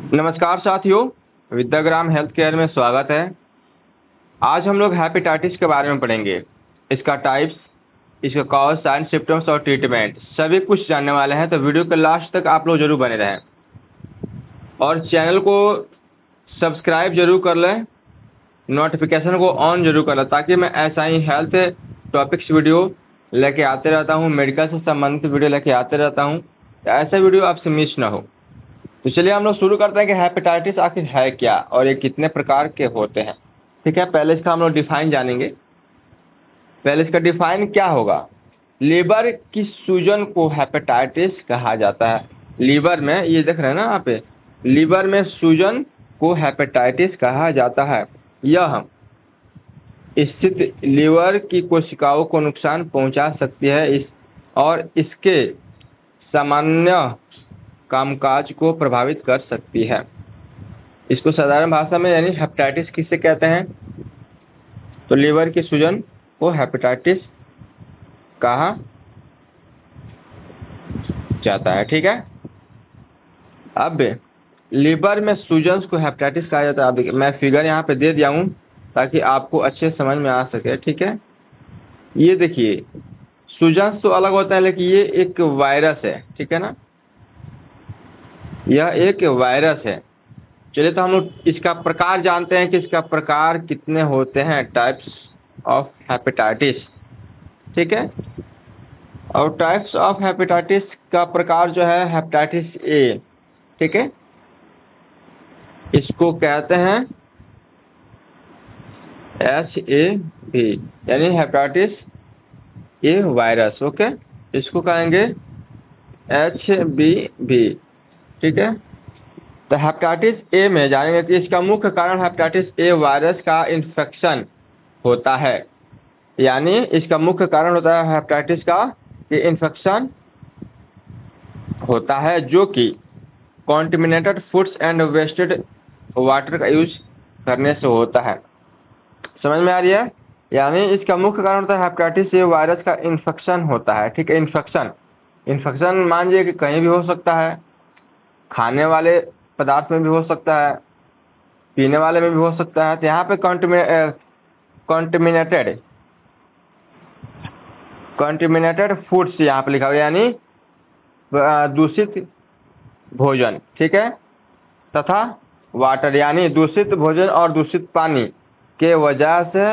नमस्कार साथियों, विद्याग्राम health care में स्वागत है। आज हम लोग हेपेटाइटिस के बारे में पढ़ेंगे। इसका टाइप्स, इसका कॉज, साइन, सिम्टम्स और ट्रीटमेंट सभी कुछ जानने वाले हैं। तो वीडियो के लास्ट तक आप लोग जरूर बने रहें और चैनल को सब्सक्राइब जरूर कर लें, नोटिफिकेशन को ऑन जरूर कर लें, ताकि मैं ऐसा ही हेल्थ टॉपिक्स वीडियो लेके आते रहता हूँ, मेडिकल से संबंधित वीडियो लेके आते रहता हूँ। ऐसा वीडियो आपसे मिस ना हो। तो चलिए हम लोग शुरू करते हैं कि हेपेटाइटिस आखिर है क्या और ये कितने प्रकार के होते हैं। ठीक है, पहले इसका हम लोग डिफाइन जानेंगे। पहले इसका डिफाइन क्या होगा। लीवर की सूजन को हेपेटाइटिस कहा जाता है। लीवर में, ये देख रहे हैं ना यहाँ पे, लीवर में सूजन को हेपेटाइटिस कहा जाता है। यह स्थिति लीवर की कोशिकाओं को नुकसान पहुंचा सकती है और इसके सामान्य कामकाज को प्रभावित कर सकती है। इसको साधारण भाषा में यानी हेपेटाइटिस किसे कहते हैं, तो लीवर की सूजन को हेपेटाइटिस कहा जाता है। ठीक है, अब लीवर में सूजन को हेपेटाइटिस कहा जाता है। आप देखिए, मैं फिगर यहाँ पे दे दिया हूँ ताकि आपको अच्छे समझ में आ सके। ठीक है, ये देखिए, सूजन तो अलग होता है, लेकिन ये एक वायरस है। ठीक है ना, यह एक वायरस है। चलिए तो हम लोग इसका प्रकार जानते हैं कि इसका प्रकार कितने होते हैं, टाइप्स ऑफ हेपेटाइटिस। ठीक है, और टाइप्स ऑफ हेपेटाइटिस का प्रकार जो है हेपेटाइटिस ए। ठीक है, इसको कहते हैं HAV यानी हेपेटाइटिस ए वायरस। ओके, इसको कहेंगे HBV। ठीक है, तो हेपेटाइटिस ए में जानेंगे कि इसका मुख्य कारण हेपेटाइटिस ए वायरस का इन्फेक्शन होता है। यानी इसका मुख्य कारण होता है हेपेटाइटिस का कि इन्फेक्शन होता है, जो कि contaminated foods and wasted water का यूज करने से होता है। समझ में आ रही है, यानी इसका मुख्य कारण होता है हेपेटाइटिस ए वायरस का इन्फेक्शन होता है। ठीक है, इन्फेक्शन मान लीजिए कि कहीं भी हो सकता है, खाने वाले पदार्थ में भी हो सकता है, पीने वाले में भी हो सकता है। तो यहाँ पे कॉन्टेमिनेटेड फूड्स यहाँ पे लिखा हुआ, यानी दूषित भोजन। ठीक है, तथा वाटर यानी दूषित भोजन और दूषित पानी के वजह से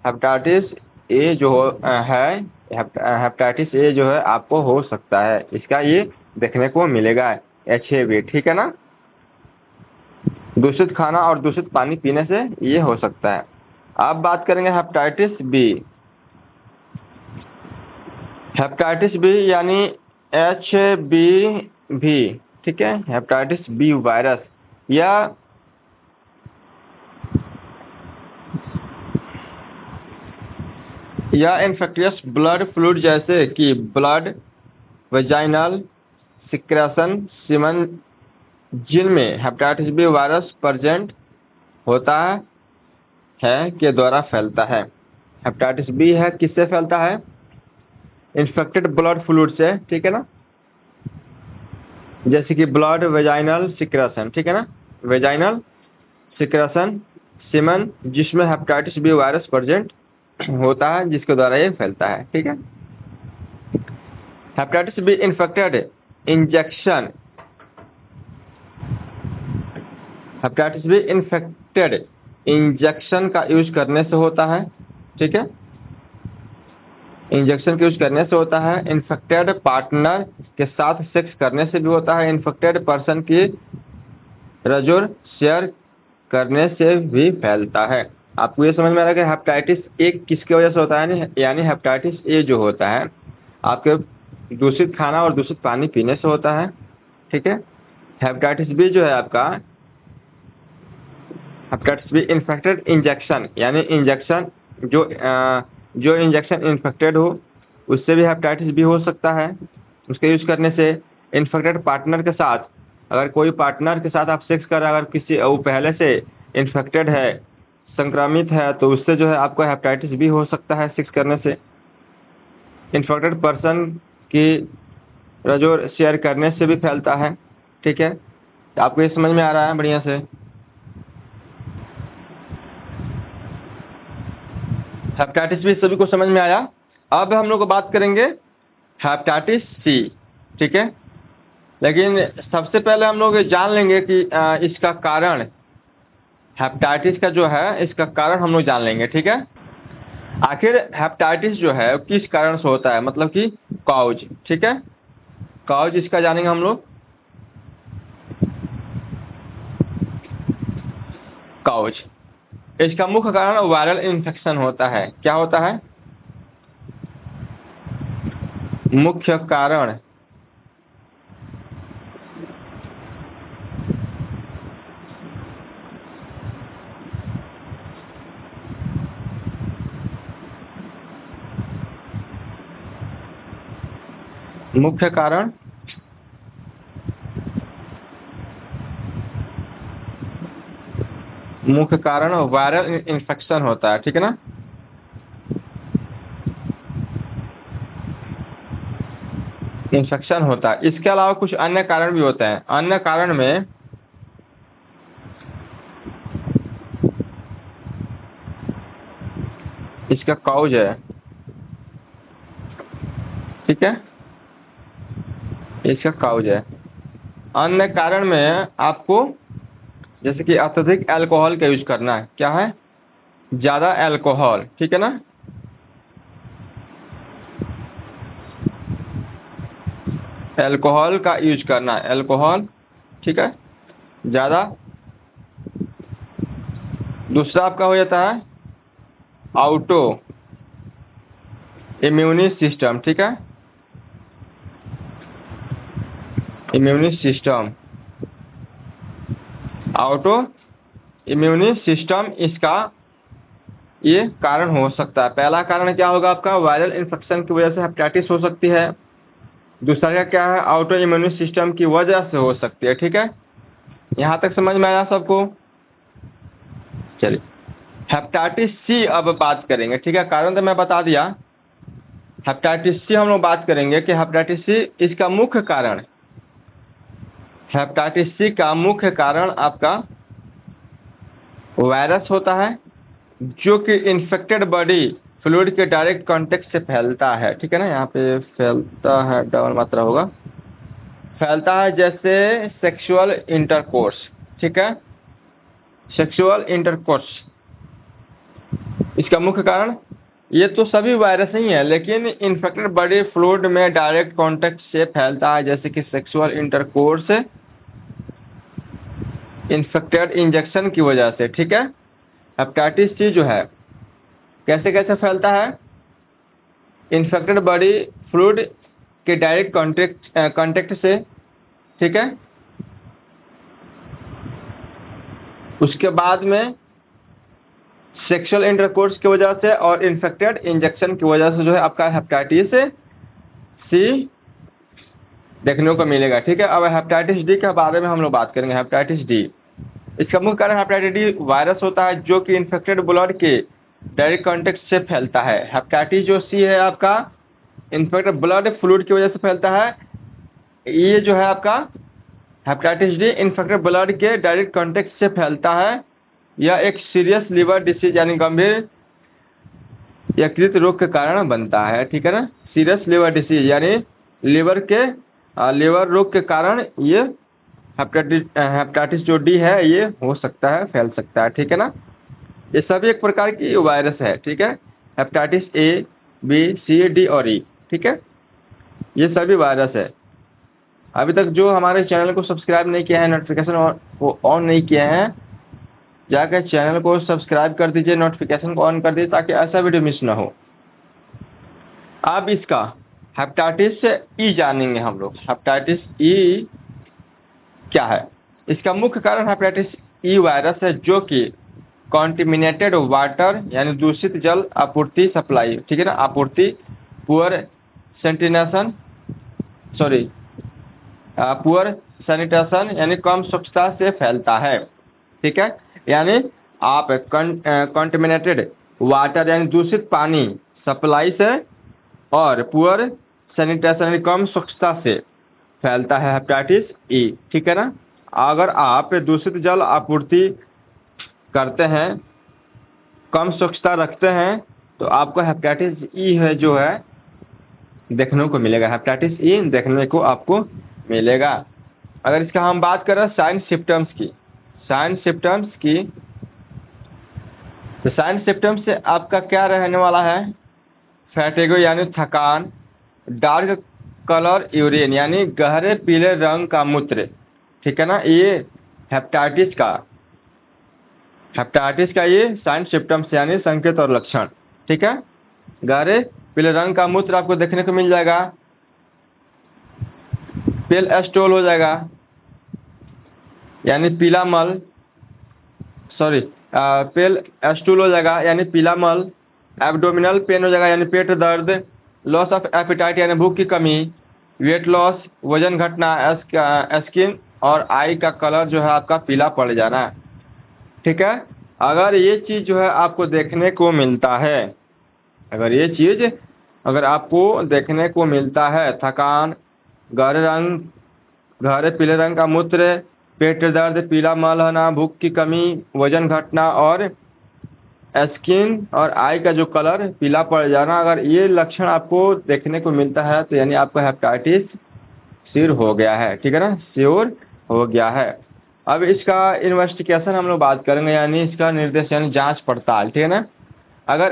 हेपेटाइटिस ए जो है, हेपेटाइटिस ए जो है आपको हो सकता है। इसका ये देखने को मिलेगा HAV। ठीक है ना, दूषित खाना और दूषित पानी पीने से ये हो सकता है। अब बात करेंगे हेपेटाइटिस बी। हेपेटाइटिस बी यानी HBV। ठीक है, हेपेटाइटिस बी वायरस या इन्फेक्टियस ब्लड फ्लूइड जैसे कि ब्लड, वेजाइनल सिक्रेशन, सीमन, जिनमें हेपेटाइटिस बी वायरस प्रेजेंट होता है के द्वारा फैलता है। हेपेटाइटिस बी है किससे फैलता है, इन्फेक्टेड ब्लड फ्लूइड से। ठीक है ना, जैसे कि ब्लड, वेजाइनल सिक्रेशन। ठीक है ना, वेजाइनल सिक्रेशन, सीमन, जिसमें हेपेटाइटिस बी वायरस प्रेजेंट होता है, जिसके द्वारा ये फैलता है। ठीक है, hepatitis B infected injection, hepatitis B infected injection का यूज करने से होता है। ठीक है, इंजेक्शन के यूज करने से होता है। इन्फेक्टेड पार्टनर के साथ सेक्स करने से भी होता है। इन्फेक्टेड पर्सन की रजोर शेयर करने से भी फैलता है। आपको ये समझ में आ रहा है कि हेपेटाइटिस ए किसकी वजह से होता है, यानी हेपेटाइटिस ए जो होता है आपके दूषित खाना और दूषित पानी पीने से होता है। ठीक है, हेपेटाइटिस बी जो है आपका, हेपेटाइटिस बी इन्फेक्टेड इंजेक्शन यानी इंजेक्शन जो इंजेक्शन इन्फेक्टेड हो उससे भी हेपेटाइटिस बी हो सकता है, उसके यूज करने से। इन्फेक्टेड पार्टनर के साथ, अगर कोई पार्टनर के साथ आप सेक्स कर रहे हैं, अगर किसी वो पहले से इन्फेक्टेड है, संक्रमित है, तो उससे जो है आपको हेपेटाइटिस बी हो सकता है सेक्स करने से। इन्फेक्टेड पर्सन की रजोर शेयर करने से भी फैलता है। ठीक है, आपको ये समझ में आ रहा है बढ़िया से? हेपेटाइटिस बी सभी को समझ में आया। अब हम लोग बात करेंगे हेपेटाइटिस सी, ठीक है। लेकिन सबसे पहले हम लोग जान लेंगे कि इसका कारण, हेपेटाइटिस का जो है इसका कारण हम लोग जान लेंगे, ठीक है। आखिर हेपेटाइटिस जो है किस कारण से होता है, मतलब कि कॉज, ठीक है। कॉज इसका जानेंगे हम लोग। कॉज, इसका मुख्य कारण वायरल इन्फेक्शन होता है। क्या होता है? मुख्य कारण मुख्य कारण मुख्य कारण वायरल इन्फेक्शन होता है, ठीक है ना। इन्फेक्शन होता है। इसके अलावा कुछ अन्य कारण भी होते हैं। अन्य कारण में इसका कॉज है, ठीक है, इसका कॉज है। अन्य कारण में आपको जैसे कि अत्यधिक अल्कोहल का यूज करना है। क्या है? ज़्यादा अल्कोहल, ठीक है ना। अल्कोहल का यूज करना है, अल्कोहल, ठीक है, ज़्यादा। दूसरा आपका हो जाता है ऑटो इम्यूनी सिस्टम, ठीक है, immune system, auto immune system, इसका ये कारण हो सकता है। पहला कारण क्या होगा आपका? वायरल इन्फेक्शन की वजह से हेपेटाइटिस हो सकती है। दूसरा का क्या है? ऑटो इम्यूनी सिस्टम की वजह से हो सकती है, ठीक है। यहाँ तक समझ में आया सबको? चलिए हेपेटाइटिस सी अब बात करेंगे, ठीक है। कारण तो मैं बता दिया। हेपेटाइटिस सी हम लोग बात करेंगे कि हेपेटाइटिस सी इसका मुख्य कारण, हेपेटाइटिस सी का मुख्य कारण आपका वायरस होता है, जो कि इन्फेक्टेड बॉडी फ्लूइड के डायरेक्ट कांटेक्ट से फैलता है, ठीक है ना। यहाँ पे फैलता है डबल मात्रा होगा, फैलता है जैसे सेक्सुअल इंटरकोर्स, ठीक है, सेक्सुअल इंटरकोर्स। इसका मुख्य कारण ये तो सभी वायरस ही है, लेकिन इन्फेक्टेड बॉडी फ्लूइड में डायरेक्ट कांटेक्ट से फैलता है, जैसे कि सेक्सुअल इंटरकोर्स, इन्फेक्टेड इंजेक्शन की वजह से, ठीक है। हेपेटाइटिस सी जो है कैसे कैसे फैलता है? इन्फेक्टेड बॉडी फ्लूइड के डायरेक्ट कांटेक्ट से, ठीक है। उसके बाद में सेक्सुअल इंटरकोर्स की वजह से और इन्फेक्टेड इंजेक्शन की वजह से जो है आपका हेपेटाइटिस सी देखने को मिलेगा, ठीक है। अब हेपेटाइटिस डी के बारे में हम लोग बात करेंगे। हेपेटाइटिस डी, इसका मुख्य कारण हेपेटाइटिस डी वायरस होता है, जो कि इन्फेक्टेड ब्लड के डायरेक्ट कांटेक्ट से फैलता है। हेपेटाइटिस जो सी है आपका इन्फेक्टेड ब्लड फ्लूइड की वजह से फैलता है। ये जो है आपका हेपेटाइटिस डी इन्फेक्टेड ब्लड के डायरेक्ट कांटेक्ट से फैलता है। यह एक सीरियस लिवर डिसीज यानी गंभीर यकृत रोग के कारण बनता है, ठीक है ना। सीरियस लिवर डिसीज यानी लिवर रोग के कारण ये हेपेटाइटिस जो डी है ये हो सकता है, फैल सकता है, ठीक है ना। ये सभी एक प्रकार की वायरस है, ठीक है। Hepatitis A, B, C, D और ई, ठीक है, ये सभी वायरस है। अभी तक जो हमारे चैनल को सब्सक्राइब नहीं किया है, नोटिफिकेशन ऑन नहीं किया है, जाकर चैनल को सब्सक्राइब कर दीजिए, नोटिफिकेशन को ऑन कर दीजिए, ताकि ऐसा वीडियो मिस ना हो। अब इसका हेपेटाइटिस ई जानेंगे हम लोग। हेपेटाइटिस ई क्या है? इसका मुख्य कारण हेपेटाइटिस ई वायरस है, जो कि कॉन्टिमिनेटेड वाटर यानी दूषित जल आपूर्ति सप्लाई, ठीक है ना, आपूर्ति, पुअर सैनिटेशन, पुअर सैनिटेशन यानी कम स्वच्छता से फैलता है, ठीक है। यानी आप कॉन्टिमिनेटेड वाटर यानी दूषित पानी सप्लाई से और पुअर सैनिटेशन यानी कम स्वच्छता से फैलता है हेपेटाइटिस ई, ठीक है ना। अगर आप दूषित जल आपूर्ति करते हैं, कम स्वच्छता रखते हैं, तो आपको हेपेटाइटिस ई है जो है देखने को मिलेगा। हेपेटाइटिस ई देखने को आपको मिलेगा। अगर इसका हम बात करें साइन सिम्टम्स की, तो साइन सिम्टम्स से आपका क्या रहने वाला है? फैटिगो यानी थकान, डार्क कलर यूरिन यानी गहरे पीले रंग का मूत्र, ठीक है ना। ये हेपेटाइटिस का ये साइन सिम्टम्स यानी संकेत और लक्षण, ठीक है। गहरे पीले रंग का मूत्र आपको देखने को मिल जाएगा। पेल स्टोल हो जाएगा यानी पीला मल, पेल स्टूल हो जाएगा यानी पीला मल। एब्डोमिनल पेन हो जाएगा यानी पेट दर्द। लॉस ऑफ एपिटाइट यानी भूख की कमी। वेट लॉस वजन घटना। स्किन और आई का कलर जो है आपका पीला पड़ जाना, ठीक है। अगर ये चीज़ जो है आपको देखने को मिलता है, अगर आपको देखने को मिलता है, थकान, गहरे पीले रंग का मूत्र, पेट दर्द, पीला मल होना, भूख की कमी, वजन घटना और स्किन और आई का जो कलर पीला पड़ जाना, अगर ये लक्षण आपको देखने को मिलता है तो यानी आपको हेपेटाइटिस श्योर हो गया है, ठीक है ना, श्योर हो गया है। अब इसका इन्वेस्टिगेशन हम लोग बात करेंगे, यानी इसका निर्देश यानी जांच पड़ताल, ठीक है ना। अगर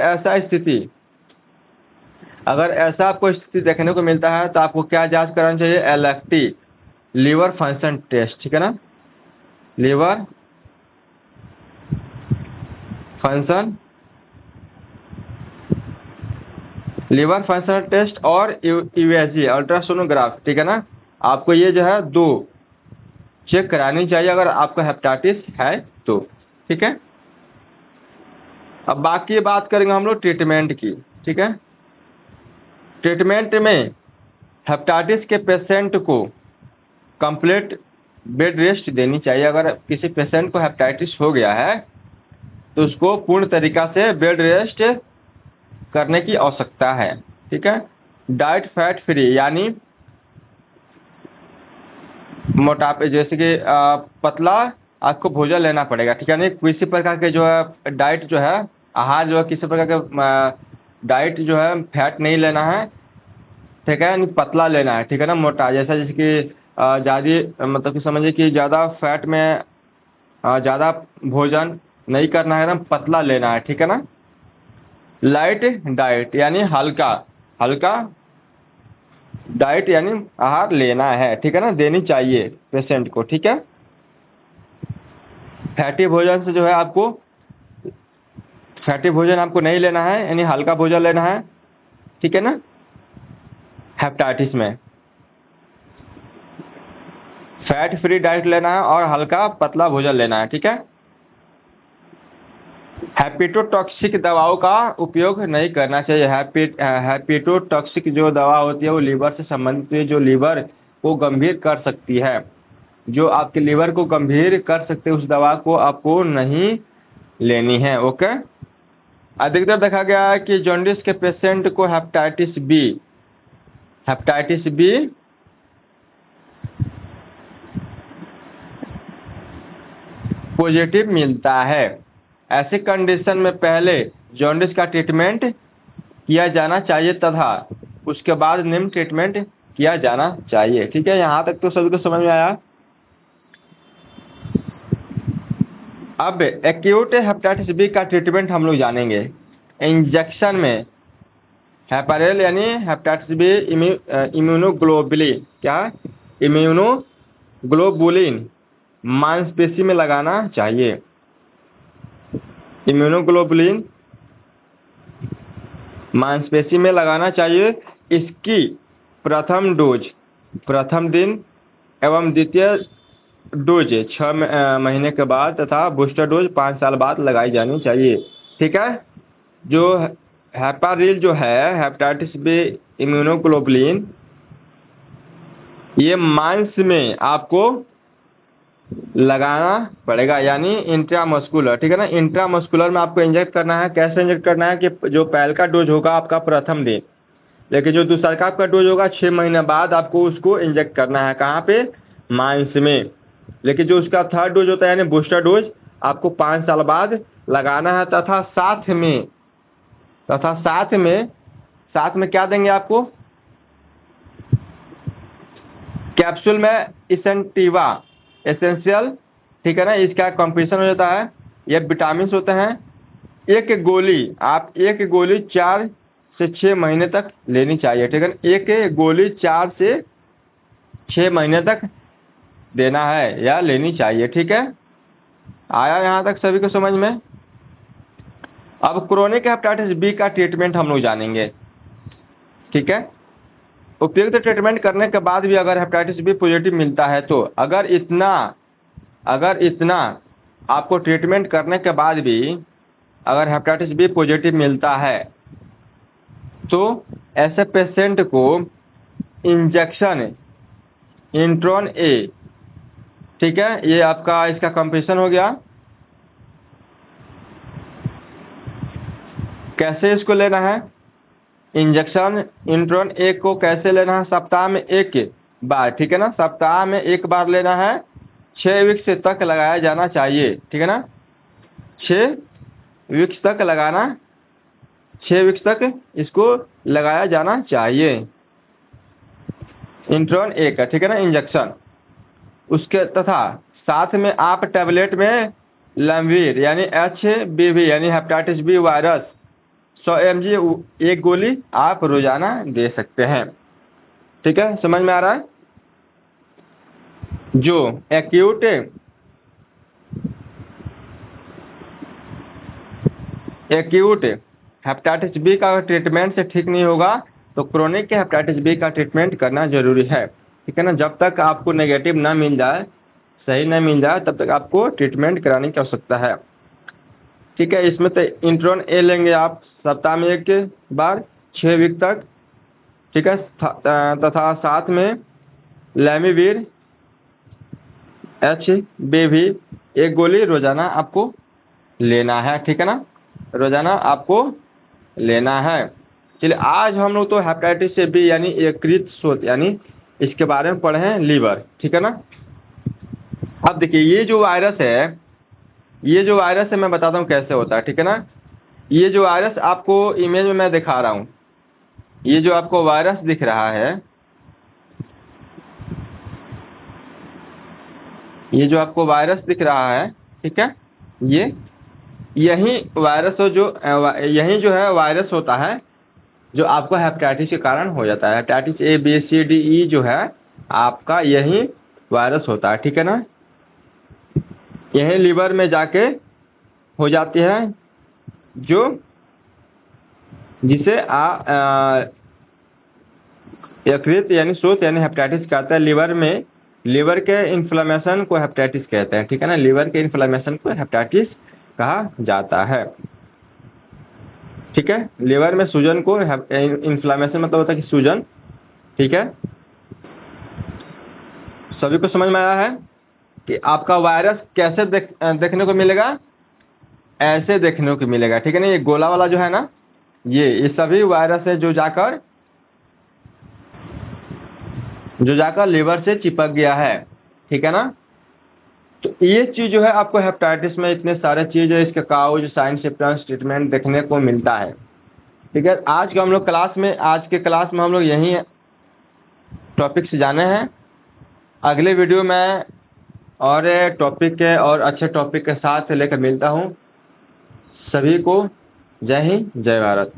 ऐसा आपको स्थिति देखने को मिलता है तो आपको क्या जांच करानी चाहिए? LFT लीवर फंक्शन टेस्ट, ठीक है ना, लीवर फंक्शन टेस्ट और यूएसजी अल्ट्रासोनोग्राफ, ठीक है ना। आपको ये जो है 2 चेक करानी चाहिए अगर आपको हेपेटाइटिस है तो, ठीक है। अब बाकी बात करेंगे हम लोग ट्रीटमेंट की, ठीक है। ट्रीटमेंट में हेपेटाइटिस के पेशेंट को कंप्लीट बेड रेस्ट देनी चाहिए। अगर किसी पेशेंट को हेपेटाइटिस हो गया है तो उसको पूर्ण तरीका से बेड रेस्ट करने की आवश्यकता है, ठीक है। डाइट फैट फ्री यानी मोटापे जैसे कि पतला आपको भोजन लेना पड़ेगा, ठीक है। नहीं किसी प्रकार के जो है डाइट जो है, आहार जो है, किसी प्रकार के डाइट जो है फैट नहीं लेना है, ठीक है, पतला लेना है, ठीक है ना, मोटा जैसा जैसे कि ज़्यादा मतलब कि समझिए कि ज़्यादा फैट में ज़्यादा भोजन नहीं करना है ना, पतला लेना है, ठीक है ना। लाइट डाइट यानी हल्का डाइट यानी आहार लेना है, ठीक है ना, देनी चाहिए पेशेंट को, ठीक है। फैटी भोजन से जो है आपको फैटी भोजन आपको नहीं लेना है, यानी हल्का भोजन लेना है, ठीक है ना। हेपेटाइटिस में फैट फ्री डाइट लेना है और हल्का पतला भोजन लेना है, ठीक है। हेपेटोटॉक्सिक दवाओं का उपयोग नहीं करना चाहिए। हेपेटोटॉक्सिक जो दवा होती है वो लीवर से संबंधित है, जो लीवर को गंभीर कर सकती है, जो आपके लीवर को गंभीर कर सकते हैं, उस दवा को आपको नहीं लेनी है, ओके। अधिकतर देखा गया है कि जॉन्डिस के पेशेंट को हेपेटाइटिस बी पॉजिटिव मिलता है। ऐसी कंडीशन में पहले जॉन्डिस का ट्रीटमेंट किया जाना चाहिए तथा उसके बाद निम्न ट्रीटमेंट किया जाना चाहिए, ठीक है। यहाँ तक तो सभी को समझ में आया। अब एक्यूट हेपेटाइटिस बी का ट्रीटमेंट हम लोग जानेंगे। इंजेक्शन में हेपारेल यानी हेपेटाइटिस बी इम्यूनोग्लोबुलिन मांसपेशी में लगाना चाहिए। इम्यूनोग्लोबुलिन मांसपेशी में लगाना चाहिए। इसकी प्रथम डोज प्रथम दिन एवं द्वितीय डोज 6 महीने के बाद तथा बूस्टर डोज 5 साल बाद लगाई जानी चाहिए, ठीक है। जो हेपारिल जो है हेपेटाइटिस बी इम्यूनोग्लोबुलिन, ये मांस में आपको लगाना पड़ेगा यानी इंट्रामस्कुलर, ठीक है ना। इंट्रामस्कुलर में आपको इंजेक्ट करना है। कैसे इंजेक्ट करना है कि जो पहले का डोज होगा आपका प्रथम दिन, लेकिन जो दूसरा का आपका डोज होगा 6 महीने बाद आपको उसको इंजेक्ट करना है। कहाँ पे? मांस में। लेकिन जो उसका थर्ड डोज होता है यानी बूस्टर डोज आपको 5 साल बाद लगाना है। तथा साथ में क्या देंगे आपको? कैप्सूल में इसेंटिवा एसेंशियल, ठीक है ना, इसका कॉम्पोजिशन हो जाता है। ये विटामिन होते हैं। एक गोली 4 से 6 महीने तक लेनी चाहिए, ठीक है ना। एक गोली 4 से 6 महीने तक देना है या लेनी चाहिए, ठीक है। आया यहाँ तक सभी को समझ में? अब क्रोनिक हेपेटाइटिस बी का ट्रीटमेंट हम लोग जानेंगे, ठीक है। उपयुक्त ट्रीटमेंट करने के बाद भी अगर हेपेटाइटिस बी पॉजिटिव मिलता है तो अगर इतना आपको ट्रीटमेंट करने के बाद भी अगर हेपेटाइटिस बी पॉजिटिव मिलता है तो ऐसे पेशेंट को इंजेक्शन इंट्रॉन ए, ठीक है, ये आपका इसका कंप्रेशन हो गया। कैसे इसको लेना है? इंजेक्शन इंट्रॉन ए को कैसे लेना है? सप्ताह में 1 बार, ठीक है ना, सप्ताह में 1 बार लेना है। 6 वीक्स तक लगाया जाना चाहिए, ठीक है ना। 6 वीक्स तक लगाना, 6 वीक्स तक इसको लगाया जाना चाहिए इंट्रॉन ए का, ठीक है ना, इंजेक्शन। उसके तथा साथ में आप टैबलेट में लैमवीर यानी HBV यानी हेपेटाइटिस बी वायरस 100 mg 1 गोली आप रोजाना दे सकते हैं, ठीक है। समझ में आ रहा है? जो एक्यूट हेपेटाइटिस बी का ट्रीटमेंट से ठीक नहीं होगा तो क्रोनिक हेपेटाइटिस बी का ट्रीटमेंट करना जरूरी है, ठीक है ना। जब तक आपको नेगेटिव ना मिल जाए, सही ना मिल जाए, तब तक आपको ट्रीटमेंट कराने की आवश्यकता है, ठीक है। इसमें तो इंट्रॉन ए लेंगे आप सप्ताह में 1 बार 6 वीक तक, ठीक है। तथा साथ में लैमिवीर HBV 1 गोली रोजाना आपको लेना है, ठीक है ना, रोजाना आपको लेना है। चलिए आज हम लोग तो हेपेटाइटिस बी यानी यकृत शोथ यानी इसके बारे में पढ़े हैं, लीवर, ठीक है ना। अब देखिए ये जो वायरस है मैं बताता हूँ कैसे होता है, ठीक है ना। ये जो वायरस आपको इमेज में मैं दिखा रहा हूँ, ये जो आपको वायरस दिख रहा है, ये जो आपको वायरस दिख रहा है, ठीक है, यही वायरस हो जो यही जो है वायरस होता है जो आपको हेपेटाइटिस के कारण हो जाता है। Hepatitis A B C D E जो है आपका यही वायरस होता है, ठीक है ना। यही लीवर में जाके हो जाती है जो जिसे यकृत यानी शोथ यानी हेपेटाइटिस कहते हैं। लीवर के इन्फ्लेमेशन को हेपेटाइटिस कहते हैं, ठीक है ना। लीवर के इन्फ्लेमेशन को हेपेटाइटिस कहा जाता है, ठीक है। लीवर में सूजन को इन्फ्लेमेशन मतलब होता है कि सूजन, ठीक है। सभी को समझ में आया है कि आपका वायरस कैसे देखने को मिलेगा? ऐसे देखने को मिलेगा, ठीक है ना। ये गोला वाला जो है ना, ये सभी वायरस है जो जाकर लीवर से चिपक गया है, ठीक है ना। तो ये चीज जो है आपको हेपेटाइटिस में इतने सारे चीज है, इसके काउज साइन सिम्टम्स ट्रीटमेंट देखने को मिलता है, ठीक है। आज के क्लास में हम लोग यही टॉपिक से जाने हैं। अगले वीडियो में और टॉपिक के और अच्छे टॉपिक के साथ लेकर मिलता हूँ। सभी को जय हिंद, जय भारत।